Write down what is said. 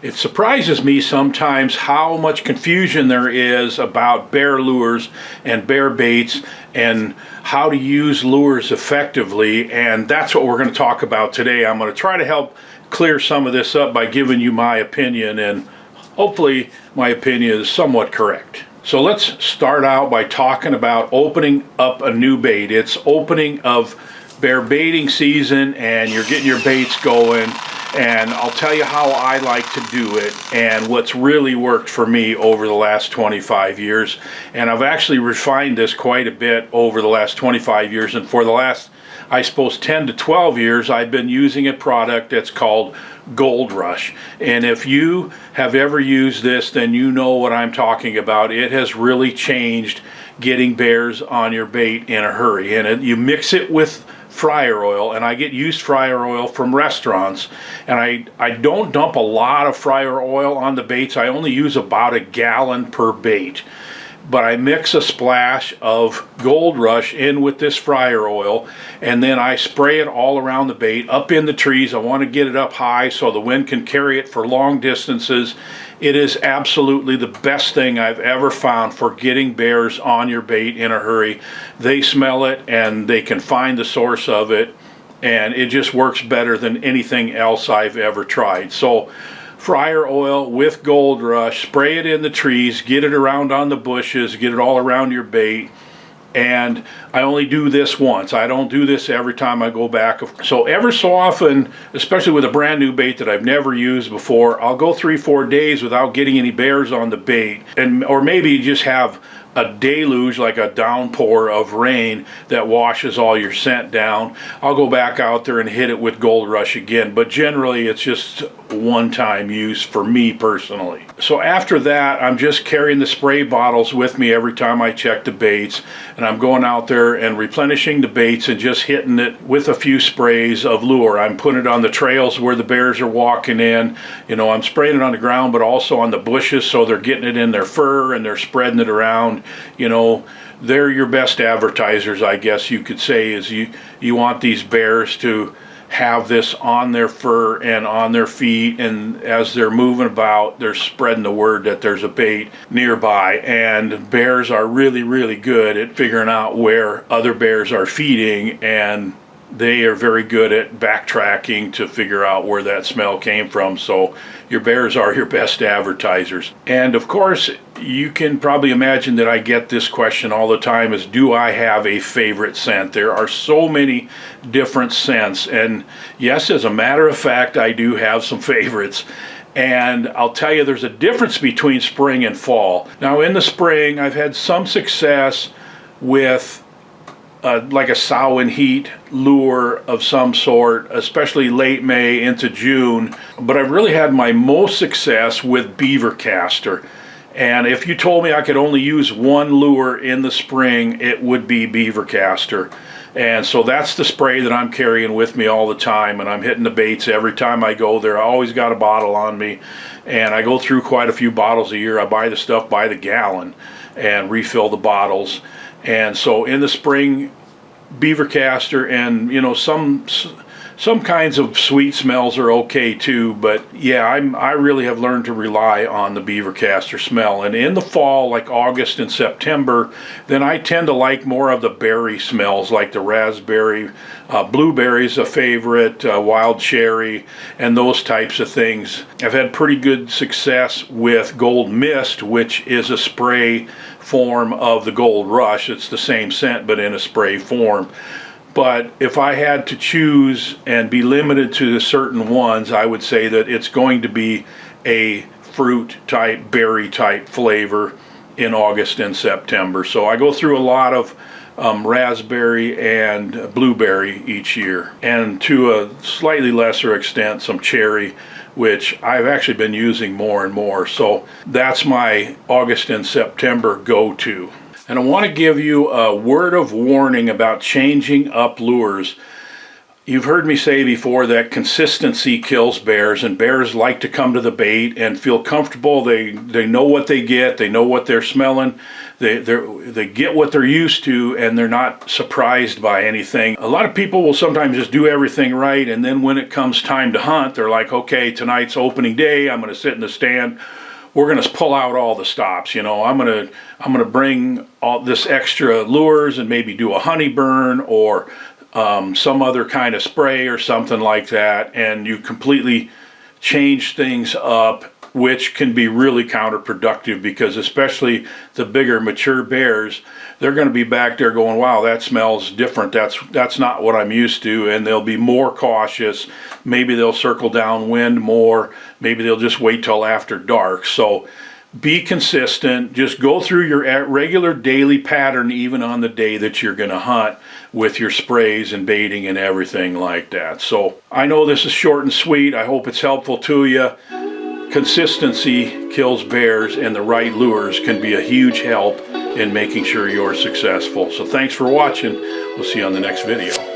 It surprises me sometimes how much confusion there is about bear lures and bear baits and how to use lures effectively, and that's what we're going to talk about today. I'm going to try to help clear some of this up by giving you my opinion, and hopefully my opinion is somewhat correct. So let's start out by talking about opening up a new bait. It's opening of bear baiting season and you're getting your baits going. And I'll tell you how I like to do it and what's really worked for me over the last 25 years. And I've actually refined this quite a bit over the last 25 years. And for the last, I suppose, 10 to 12 years, I've been using a product that's called Gold Rush. And if you have ever used this, then you know what I'm talking about. It has really changed getting bears on your bait in a hurry. And you mix it with fryer oil, and I get used fryer oil from restaurants, and I don't dump a lot of fryer oil on the baits. I only use about a gallon per bait, but I mix a splash of Gold Rush in with this fryer oil, and then I spray it all around the bait, up in the trees. I want to get it up high so the wind can carry it for long distances. It is absolutely the best thing I've ever found for getting bears on your bait in a hurry. They smell it and they can find the source of it, and it just works better than anything else I've ever tried. So fryer oil with Gold Rush, spray it in the trees, get it around on the bushes, get it all around your bait. And I only do this once. I don't do this every time I go back. So ever so often, especially with a brand new bait that I've never used before, I'll go 3-4 days without getting any bears on the bait, or maybe just have a deluge, like a downpour of rain that washes all your scent down. I'll go back out there and hit it with Gold Rush again, but generally it's just one-time use for me personally. So after that, I'm just carrying the spray bottles with me every time I check the baits, and I'm going out there and replenishing the baits and just hitting it with a few sprays of lure. I'm putting it on the trails where the bears are walking in. You know, I'm spraying it on the ground, but also on the bushes, so they're getting it in their fur and they're spreading it around. You know, they're your best advertisers, I guess you could say. Is you want these bears to have this on their fur and on their feet, and as they're moving about, they're spreading the word that there's a bait nearby. And bears are really, really good at figuring out where other bears are feeding, and they are very good at backtracking to figure out where that smell came from. So your bears are your best advertisers. And of course, you can probably imagine that I get this question all the time, is do I have a favorite scent? There are so many different scents, and yes, as a matter of fact, I do have some favorites. And I'll tell you, there's a difference between spring and fall. Now in the spring, I've had some success with like a sow and heat lure of some sort, especially late May into June. But I've really had my most success with beaver caster. And if you told me I could only use one lure in the spring, it would be beaver caster. And so that's the spray that I'm carrying with me all the time, and I'm hitting the baits every time I go there. I always got a bottle on me, and I go through quite a few bottles a year. I buy the stuff by the gallon and refill the bottles. And so in the spring, beaver caster, and you know, some kinds of sweet smells are okay too, but yeah, I really have learned to rely on the beaver caster smell. And in the fall, like August and September, then I tend to like more of the berry smells, like the raspberry, blueberry's a favorite, wild cherry, and those types of things. I've had pretty good success with Gold Mist, which is a spray form of the Gold Rush. It's the same scent but in a spray form. But if I had to choose and be limited to certain ones, I would say that it's going to be a fruit type, berry type flavor in August and September. So I go through a lot of raspberry and blueberry each year, and to a slightly lesser extent some cherry, which I've actually been using more and more. So that's my August and September go-to. And I want to give you a word of warning about changing up lures. You've heard me say before that consistency kills bears, and bears like to come to the bait and feel comfortable. They know what they get. They know what they're smelling. They get what they're used to, and they're not surprised by anything. A lot of people will sometimes just do everything right, and then when it comes time to hunt, they're like, okay, tonight's opening day. I'm going to sit in the stand. We're going to pull out all the stops. You know, I'm going to bring all this extra lures and maybe do a honey burn or some other kind of spray or something like that, and you completely change things up, which can be really counterproductive, because especially the bigger mature bears, they're going to be back there going, wow, that smells different. That's not what I'm used to, and they'll be more cautious. Maybe they'll circle downwind more. Maybe they'll just wait till after dark. So be consistent. Just go through your regular daily pattern, even on the day that you're going to hunt, with your sprays and baiting and everything like that. So I know this is short and sweet. I hope it's helpful to you. Consistency kills bears, and the right lures can be a huge help in making sure you're successful. So thanks for watching. We'll see you on the next video.